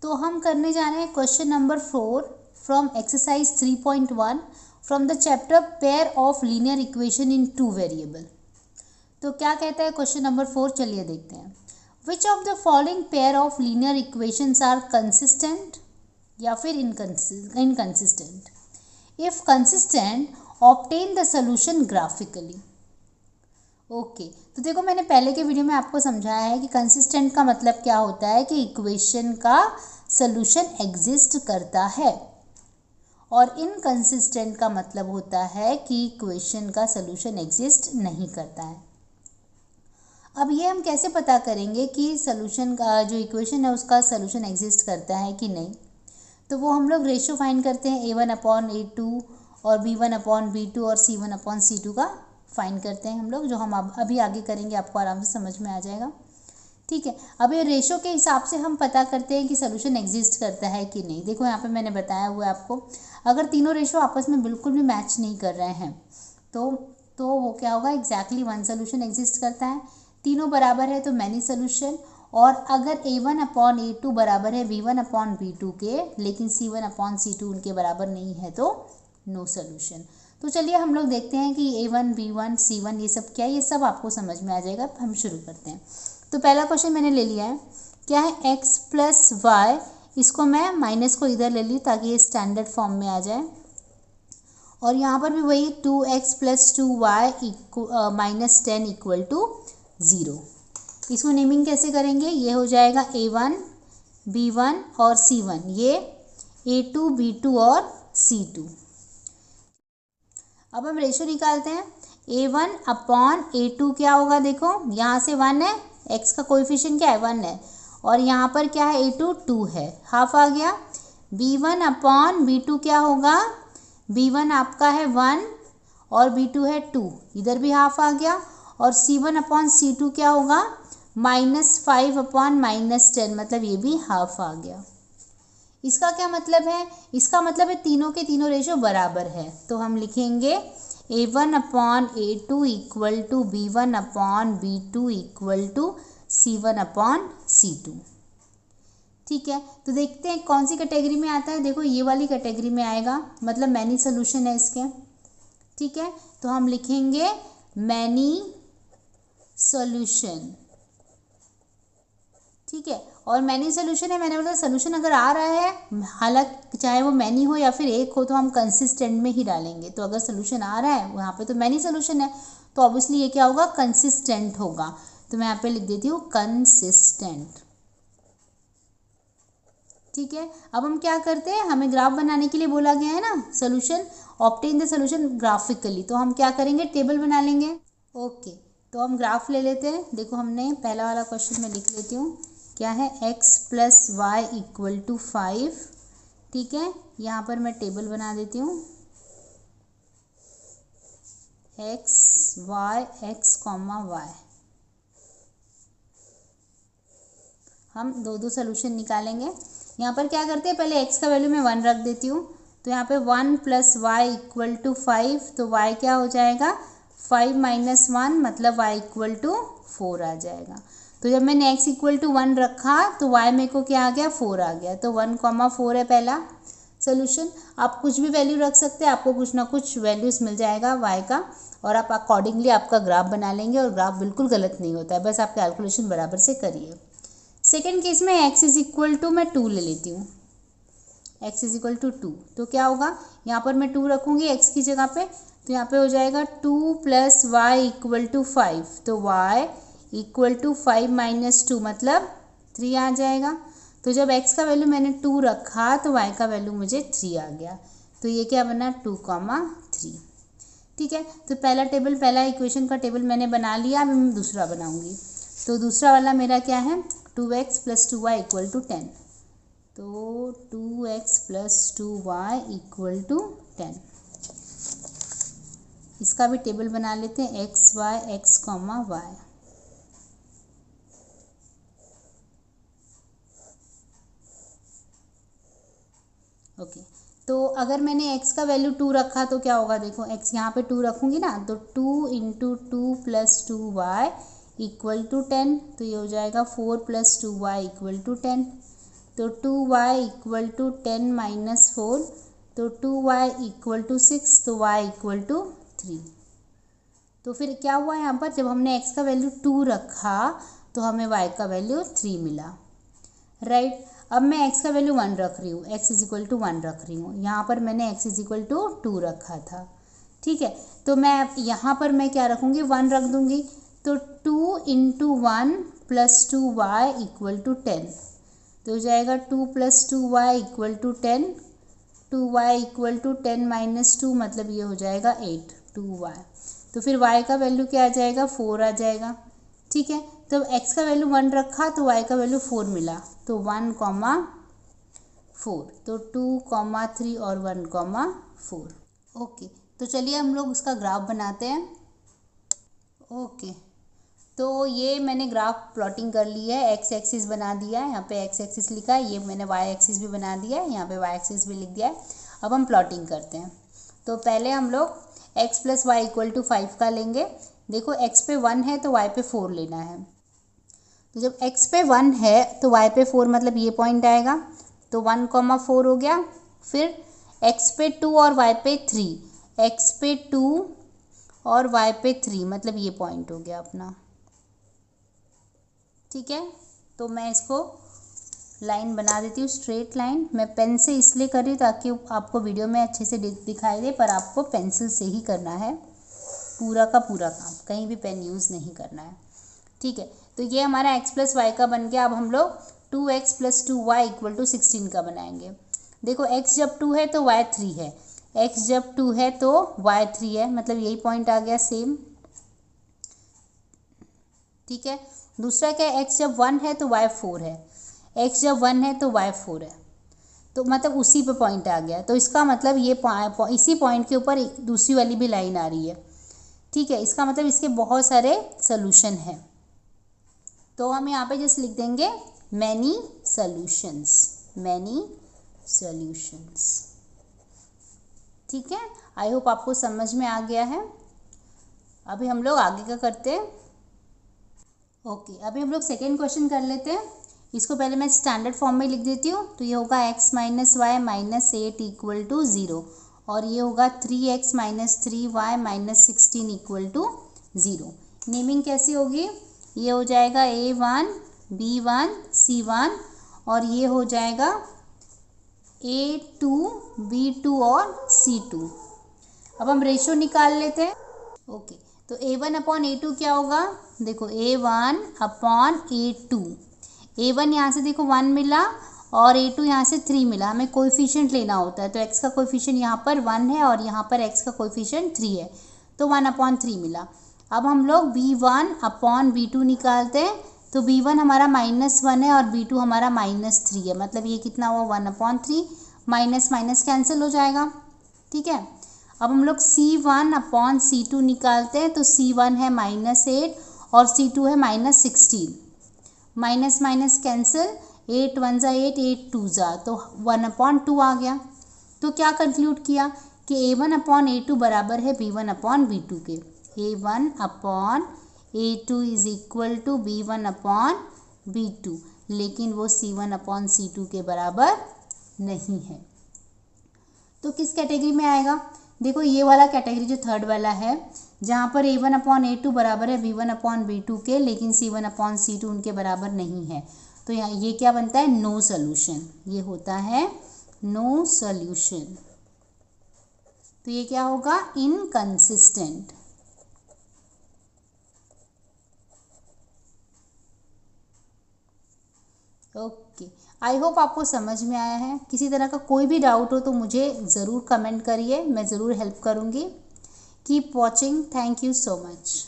तो हम करने जा रहे हैं question number 4 from exercise 3.1 from the chapter pair of linear equation in 2 variable. तो क्या कहता है क्वेश्चन नंबर 4, चलिए देखते हैं। Which of the following pair of linear equations are consistent या फिर inconsistent. If consistent obtain the solution graphically. Okay तो देखो, मैंने पहले के वीडियो में आपको समझाया है कि कंसिस्टेंट का मतलब क्या होता है कि इक्वेशन का सलूशन एग्जिस्ट करता है, और इनकंसिस्टेंट का मतलब होता है कि इक्वेशन का सलूशन एग्जिस्ट नहीं करता है। अब ये हम कैसे पता करेंगे कि सलूशन का जो इक्वेशन है उसका सलूशन एग्जिस्ट करता है कि नहीं। तो वो हम लोग रेशियो फाइंड करते हैं A1/A2 और B1/B2 और C1/C2 का फाइंड करते हैं हम लोग, जो हम अभी आगे करेंगे, आपको आराम से समझ में आ जाएगा। ठीक है, अब ये रेशियो के हिसाब से हम पता करते हैं कि सलूशन एग्जिस्ट करता है कि नहीं। देखो यहाँ पे मैंने बताया हुआ है आपको, अगर तीनों रेशियो आपस में बिल्कुल भी मैच नहीं कर रहे हैं तो वो क्या होगा, एग्जैक्टली वन सोल्यूशन एग्जिस्ट करता है। तीनों बराबर है तो मैनी सोल्यूशन, और अगर A1/A2 बराबर है B1/B2 के, लेकिन C1/C2 उनके बराबर नहीं है तो नो सोल्यूशन। तो चलिए हम लोग देखते हैं कि A1, B1, C1 ये सब क्या है, ये सब आपको समझ में आ जाएगा। हम शुरू करते हैं। तो पहला क्वेश्चन मैंने ले लिया है, क्या है, x प्लस वाई, इसको मैं माइनस को इधर ले ली ताकि ये स्टैंडर्ड फॉर्म में आ जाए, और यहाँ पर भी वही 2x plus 2y minus 10 equal to 0। इसको नेमिंग कैसे करेंगे, ये हो जाएगा A1, B1 और C1, ये A2, B2 और C2। अब हम रेशियो निकालते हैं। A1/A2 क्या होगा, देखो यहाँ से 1 है, x का कोएफिशिएंट क्या है, 1 है, और यहाँ पर क्या है, A2 2 है, हाफ आ गया। B1/B2 क्या होगा, B1 आपका है 1 और B2 है 2, इधर भी हाफ आ गया। और C1/C2 क्या होगा, -5/-10, मतलब ये भी हाफ आ गया। इसका क्या मतलब है, इसका मतलब है तीनों के तीनों रेशियो बराबर है। तो हम लिखेंगे A1/A2 equal to B1/B2 equal to C1/C2। ठीक है, तो देखते हैं कौन सी कैटेगरी में आता है। देखो ये वाली कैटेगरी में आएगा, मतलब मैनी सोल्यूशन है इसके। ठीक है, तो हम लिखेंगे मैनी सोल्यूशन। ठीक है, और मैनी सोल्यूशन है, मैंने बोला सोल्यूशन अगर आ रहा है, हालांकि चाहे वो मैनी हो या फिर एक हो, तो हम कंसिस्टेंट में ही डालेंगे। तो अगर सोल्यूशन आ रहा है वहाँ पे तो मैनी सोल्यूशन है, तो ऑब्वियसली ये क्या होगा, कंसिस्टेंट होगा। तो मैं यहाँ पे लिख देती हूँ कंसिस्टेंट। ठीक है, अब हम क्या करते हैं, हमें ग्राफ बनाने के लिए बोला गया है ना, solution obtain the solution graphically. तो हम क्या करेंगे, टेबल बना लेंगे। ओके, तो हम ग्राफ ले लेते हैं। देखो हमने पहला वाला क्वेश्चन में लिख लेती हूँ, क्या है, x plus y equal to 5। ठीक है, यहाँ पर मैं टेबल बना देती हूँ, x y x comma y. हम दो सोल्यूशन निकालेंगे। यहाँ पर क्या करते हैं, पहले x का वैल्यू मैं 1 रख देती हूँ। तो यहाँ पे 1 प्लस वाई इक्वल टू 5, तो y क्या हो जाएगा, 5 माइनस 1, मतलब y इक्वल टू 4 आ जाएगा। तो जब मैंने x इक्वल टू 1 रखा तो y मेरे को क्या आ गया, 4 आ गया। तो 1,4 है पहला सोल्यूशन। आप कुछ भी वैल्यू रख सकते हैं, आपको कुछ ना कुछ वैल्यूज़ मिल जाएगा y का, और आप अकॉर्डिंगली आपका ग्राफ बना लेंगे। और ग्राफ बिल्कुल गलत नहीं होता है, बस आप कैलकुलेशन बराबर से करिए। सेकेंड केस में x इज इक्वल टू मैं 2 ले लेती हूँ, x इज इक्वल टू 2। तो क्या होगा, यहाँ पर मैं 2 रखूँगी x की जगह पे, तो यहाँ पे हो जाएगा 2 प्लस वाई इक्वल टू 5। तो y इक्वल टू 5 माइनस 2, मतलब 3 आ जाएगा। तो जब x का वैल्यू मैंने 2 रखा तो y का वैल्यू मुझे 3 आ गया। तो ये क्या बना, 2,3। ठीक है, तो पहला टेबल, पहला इक्वेशन का टेबल मैंने बना लिया। अब मैं दूसरा बनाऊँगी। तो दूसरा वाला मेरा क्या है, 2x plus 2y equal to 10। तो 2x plus 2y equal to 10। इसका भी टेबल बना लेते हैं, x y x comma y. Okay, तो अगर मैंने x का वैल्यू 2 रखा तो क्या होगा, देखो x यहाँ पे 2 रखूँगी ना, तो 2 into 2 plus 2y equal to 10। तो ये हो जाएगा 4 प्लस 2y इक्वल टू 10। तो 2y इक्वल टू 10 माइनस 4, तो 2y इक्वल टू 6, तो y इक्वल टू 3। तो फिर क्या हुआ यहाँ पर, जब हमने x का वैल्यू 2 रखा तो हमें y का वैल्यू 3 मिला, राइट। अब मैं x का वैल्यू 1 रख रही हूँ, x इज इक्वल टू 1 रख रही हूँ। यहाँ पर मैंने x इज इक्वल टू 2 रखा था, ठीक है। तो मैं यहाँ पर मैं क्या रखूँगी, 1 रख दूँगी। तो 2 into 1 plus 2y equal to 10, तो हो जाएगा 2 plus 2y equal to 10, 2y equal to 10 minus 2, मतलब ये हो जाएगा 8, 2y। तो फिर y का वैल्यू क्या आ जाएगा, 4 आ जाएगा, ठीक है। तो x का वैल्यू 1 रखा तो y का वैल्यू 4 मिला, तो 1, 4, तो 2, 3 और 1, 4। ओके, तो चलिए हम लोग उसका ग्राफ बनाते हैं। ओके, तो ये मैंने ग्राफ प्लॉटिंग कर ली है, एक्स एक्सिस बना दिया है, यहाँ पे एक्स एक्सिस लिखा है, ये मैंने वाई एक्सिस भी बना दिया है, यहाँ पे वाई एक्सिस भी लिख दिया है। अब हम प्लॉटिंग करते हैं। तो पहले हम लोग x plus y equal to 5 का लेंगे। देखो x पे 1 है तो y पे 4 लेना है। तो जब x पे 1 है तो y पे 4, मतलब ये पॉइंट आएगा, तो 1, 4 हो गया। फिर x पे 2 और y पे 3, x पे 2 और y पे 3, मतलब ये पॉइंट हो गया अपना, ठीक है। तो मैं इसको लाइन बना देती हूँ, स्ट्रेट लाइन। मैं पेन से इसलिए कर रही हूँ ताकि आपको वीडियो में अच्छे से दिखाई दे, पर आपको पेंसिल से ही करना है पूरा का पूरा काम, कहीं भी पेन यूज़ नहीं करना है, ठीक है। तो ये हमारा x प्लस वाई का बन गया। अब हम लोग 2x plus 2y equal to 16 का बनाएंगे। देखो x जब 2 है तो y 3 है, x जब 2 है तो y 3 है, मतलब यही पॉइंट आ गया सेम, ठीक है। दूसरा क्या है, x जब 1 है तो y 4 है, x जब 1 है तो y 4 है, तो मतलब उसी पे पॉइंट आ गया। तो इसका मतलब ये इसी पॉइंट के ऊपर दूसरी वाली भी लाइन आ रही है, ठीक है। इसका मतलब इसके बहुत सारे सोल्यूशन हैं, तो हम यहाँ पे जस्ट लिख देंगे मैनी सॉल्यूशंस, मैनी सॉल्यूशंस, ठीक है। आई होप आपको समझ में आ गया है। अभी हम लोग आगे का करते हैं। ओके, अभी हम लोग सेकेंड क्वेश्चन कर लेते हैं। इसको पहले मैं स्टैंडर्ड फॉर्म में लिख देती हूँ। तो ये होगा x minus y minus 8 equal to 0, और ये होगा 3x minus 3y minus 16 equal to 0। Naming कैसी होगी, ये हो जाएगा A1, B1, C1, और ये हो जाएगा A2, B2 और C2। अब हम रेशो निकाल लेते हैं। ओके, तो A1 अपॉन A2 क्या होगा, देखो A1 अपॉन A2, A1 यहाँ से देखो 1 मिला और A2 यहाँ से 3 मिला। हमें कोएफिशिएंट लेना होता है, तो x का कोएफिशिएंट यहाँ पर 1 है और यहाँ पर x का कोएफिशिएंट 3 है, तो 1/3 मिला। अब हम लोग B1 अपॉन B2 निकालते हैं। तो B1 हमारा -1 है और B2 हमारा -3 है, मतलब ये कितना हुआ 1/3, माइनस माइनस कैंसिल हो जाएगा, ठीक है। अब हम लोग C1 अपॉन C2 निकालते हैं। तो C1 है -8 और C2 है -16, माइनस माइनस कैंसिल, 8 1 जा 8, 8 2 जा, तो 1/2 आ गया। तो क्या कंक्लूड किया कि A1 अपॉन A2 बराबर है B1 अपॉन B2 के। A1 upon A2 is equal to B1 upon B2, लेकिन वो C1 अपॉन C2 के बराबर नहीं है। तो किस कैटेगरी में आएगा, देखो ये वाला कैटेगरी जो थर्ड वाला है, जहाँ पर A1 अपॉन A2 बराबर है B1 अपॉन B2 के, लेकिन C1 अपॉन C2 उनके बराबर नहीं है। तो यहाँ ये क्या बनता है, नो सोल्यूशन, ये होता है नो सोल्यूशन। तो ये क्या होगा, इनकंसिस्टेंट। ओके, आई होप आपको समझ में आया है। किसी तरह का कोई भी डाउट हो तो मुझे ज़रूर कमेंट करिए, मैं ज़रूर हेल्प करूँगी। Keep watching, thank you so much.